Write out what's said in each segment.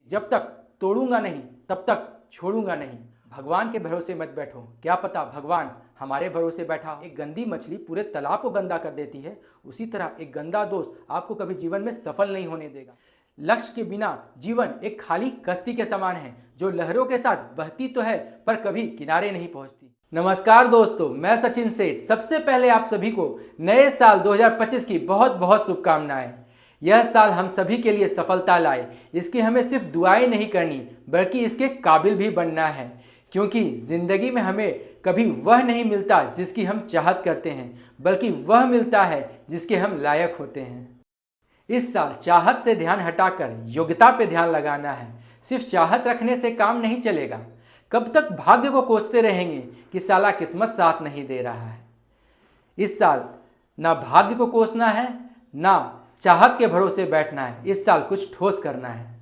जब तक तोड़ूंगा नहीं तब तक छोड़ूंगा नहीं। भगवान के भरोसे मत बैठो, क्या पता भगवान हमारे भरोसे बैठा हो। एक गंदी मछली पूरे तालाब को गंदा कर देती है, उसी तरह एक गंदा दोस्त आपको कभी जीवन में सफल नहीं होने देगा। लक्ष्य के बिना जीवन एक खाली कश्ती के समान है जो लहरों के साथ बहती तो है पर कभी किनारे नहीं पहुंचती। नमस्कार दोस्तों, मैं सचिन सेठ। सबसे पहले आप सभी को नए साल 2025 की बहुत बहुत शुभकामनाएं। यह साल हम सभी के लिए सफलता लाए, इसकी हमें सिर्फ दुआएं नहीं करनी बल्कि इसके काबिल भी बनना है, क्योंकि जिंदगी में हमें कभी वह नहीं मिलता जिसकी हम चाहत करते हैं, बल्कि वह मिलता है जिसके हम लायक होते हैं। इस साल चाहत से ध्यान हटाकर योग्यता पे ध्यान लगाना है। सिर्फ चाहत रखने से काम नहीं चलेगा। कब तक भाग्य को कोसते रहेंगे कि साला किस्मत साथ नहीं दे रहा है। इस साल ना भाग्य को कोसना है ना चाहत के भरोसे बैठना है। इस साल कुछ ठोस करना है।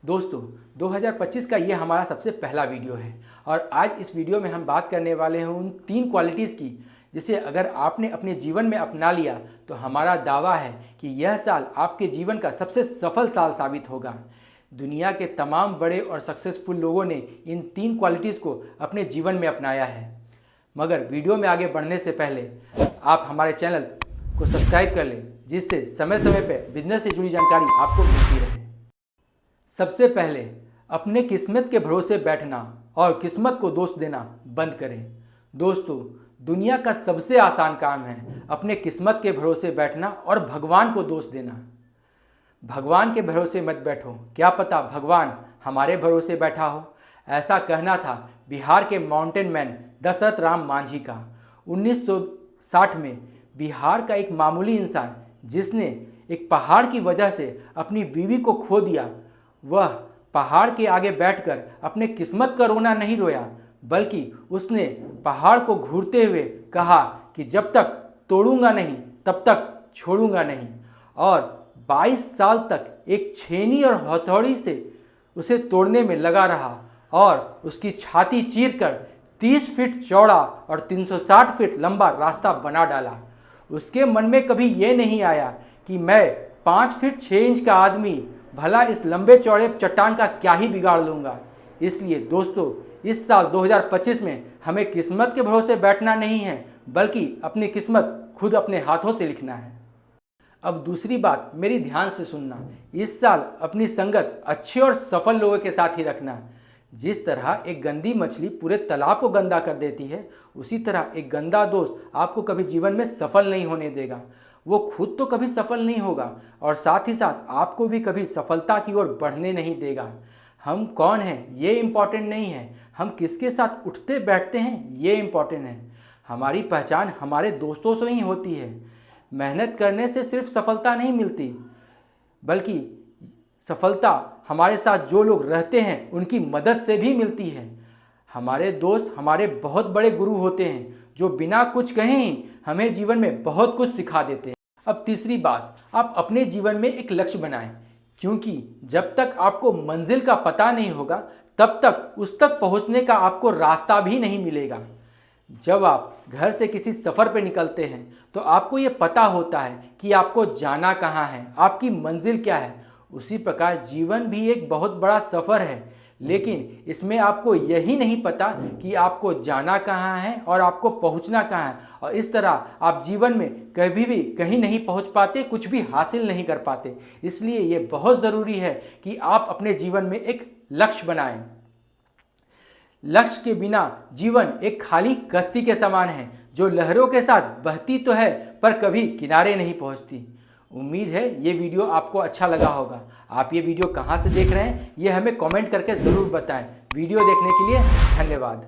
दोस्तों, 2025 का ये हमारा सबसे पहला वीडियो है और आज इस वीडियो में हम बात करने वाले हैं उन 3 क्वालिटीज़ की जिसे अगर आपने अपने जीवन में अपना लिया तो हमारा दावा है कि यह साल आपके जीवन का सबसे सफल साल साबित होगा। दुनिया के तमाम बड़े और सक्सेसफुल लोगों ने इन 3 क्वालिटीज़ को अपने जीवन में अपनाया है। मगर वीडियो में आगे बढ़ने से पहले आप हमारे चैनल को सब्सक्राइब कर लें, जिससे समय समय पर बिजनेस से जुड़ी जानकारी आपको मिलती रहे। सबसे पहले अपने किस्मत के भरोसे बैठना और किस्मत को दोष देना बंद करें। दोस्तों, दुनिया का सबसे आसान काम है अपने किस्मत के भरोसे बैठना और भगवान को दोष देना। भगवान के भरोसे मत बैठो, क्या पता भगवान हमारे भरोसे बैठा हो। ऐसा कहना था बिहार के माउंटेन मैन दशरथ राम मांझी का। 1960 में बिहार का एक मामूली इंसान जिसने एक पहाड़ की वजह से अपनी बीवी को खो दिया, वह पहाड़ के आगे बैठकर अपने किस्मत का रोना नहीं रोया, बल्कि उसने पहाड़ को घूरते हुए कहा कि जब तक तोड़ूंगा नहीं तब तक छोड़ूंगा नहीं। और 22 साल तक एक छेनी और हथौड़ी से उसे तोड़ने में लगा रहा और उसकी छाती चीरकर 30 फीट चौड़ा और 360 फीट लंबा रास्ता बना डाला। उसके मन में कभी ये नहीं आया कि मैं 5 फीट 6 इंच का आदमी भला इस लंबे चौड़े चट्टान का क्या ही बिगाड़ लूँगा। इसलिए दोस्तों, इस साल 2025 में हमें किस्मत के भरोसे बैठना नहीं है, बल्कि अपनी किस्मत खुद अपने हाथों से लिखना है। अब दूसरी बात मेरी ध्यान से सुनना। इस साल अपनी संगत अच्छे और सफल लोगों के साथ ही रखना। जिस तरह एक गंदी मछली पूरे तालाब को गंदा कर देती है, उसी तरह एक गंदा दोस्त आपको कभी जीवन में सफल नहीं होने देगा। वो खुद तो कभी सफल नहीं होगा और साथ ही साथ आपको भी कभी सफलता की ओर बढ़ने नहीं देगा। हम कौन हैं ये इम्पॉर्टेंट नहीं है, हम किसके साथ उठते बैठते हैं ये इम्पॉर्टेंट है। हमारी पहचान हमारे दोस्तों से ही होती है। मेहनत करने से सिर्फ सफलता नहीं मिलती, बल्कि सफलता हमारे साथ जो लोग रहते हैं उनकी मदद से भी मिलती है। हमारे दोस्त हमारे बहुत बड़े गुरु होते हैं जो बिना कुछ कहे ही हमें जीवन में बहुत कुछ सिखा देते हैं। अब तीसरी बात, आप अपने जीवन में एक लक्ष्य बनाएं, क्योंकि जब तक आपको मंजिल का पता नहीं होगा तब तक उस तक पहुंचने का आपको रास्ता भी नहीं मिलेगा। जब आप घर से किसी सफ़र पर निकलते हैं तो आपको ये पता होता है कि आपको जाना कहाँ है, आपकी मंजिल क्या है। उसी प्रकार जीवन भी एक बहुत बड़ा सफ़र है, लेकिन इसमें आपको यही नहीं पता कि आपको जाना कहाँ है और आपको पहुँचना कहाँ है। और इस तरह आप जीवन में कभी भी कहीं नहीं पहुँच पाते, कुछ भी हासिल नहीं कर पाते। इसलिए ये बहुत ज़रूरी है कि आप अपने जीवन में एक लक्ष्य बनाएं। लक्ष्य के बिना जीवन एक खाली कश्ती के समान है जो लहरों के साथ बहती तो है पर कभी किनारे नहीं पहुंचती। उम्मीद है ये वीडियो आपको अच्छा लगा होगा। आप ये वीडियो कहाँ से देख रहे हैं ये हमें कमेंट करके ज़रूर बताएं। वीडियो देखने के लिए धन्यवाद।